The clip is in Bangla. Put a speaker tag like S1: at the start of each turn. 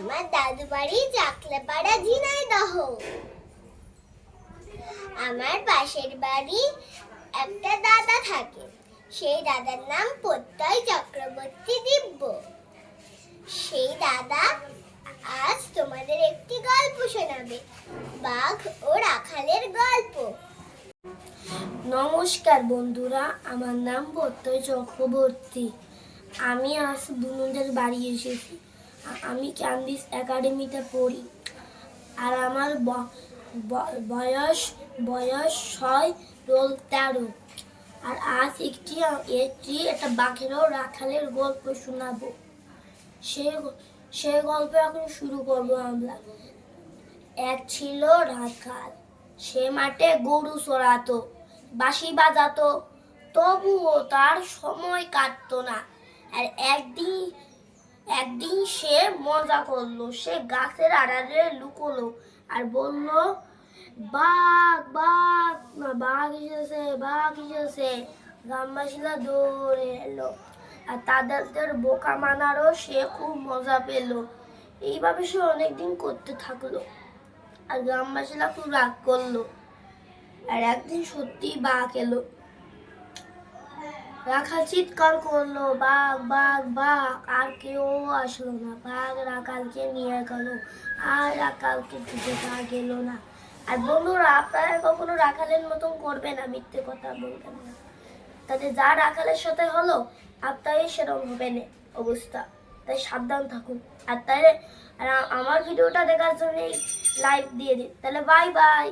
S1: আমার দাদু বাড়ি চাকলাপাড়া ঝিনাইদহ। আমার পাশের বাড়ি একটা দাদা থাকে, সেই দাদার নাম প্রত্যয় চক্রবর্তী দিব্য। সেই দাদা আজ তোমাদের একটি গল্প শোনাবে, বাঘ ও রাখালের গল্প।
S2: নমস্কার বন্ধুরা, আমার নাম প্রত্যয় চক্রবর্তী। আমি আজ বুনুদের বাড়ি এসেছি। আমি ক্যান্ডিস একাডেমিতে পড়ি, আর আমার বয়স 13। আর আজ একটা বাঘের ও রাখালের গল্প শোনাবো। সেই গল্প এখন শুরু করবো আমরা। এক ছিল রাখাল, সে মাঠে গরু চড়াতো, বাঁশি বাজাতো, তবুও তার সময় কাটতো না। আর একদিন সে মজা করলো। সে গাছের আড়ালে লুকোলো আর বলল, বাঘ বাঘ, না বাঘ এসেছে, বাঘ এসেছে। গ্রামবাসীরা দৌড়ে এলো, আর তাদের বোকা মানারও সে খুব মজা পেল। এইভাবে সে অনেকদিন করতে থাকলো, আর গ্রামবাসীরা খুব রাগ করলো। আর একদিন সত্যি বাঘ এলো। রাখাল চিৎকার করলো, বাঘ বাঘ বাঘ, আর কেউ আসলো না। বাঘ রাখালকে নিয়ে গেল, আর রাখালকে খুঁজে পাওয়া গেল না। আর বন্ধুরা, আপনারা কখনো রাখালের মতন করবে না, মিথ্যে কথা বলবেন না। তাতে যা রাখালের সাথে হলো, আপনারই সেরকম হবে না অবস্থা। তাই সাবধান থাকুন। আর আমার ভিডিওটা দেখার জন্য লাইক দিয়ে দিন। তাহলে বাই বাই।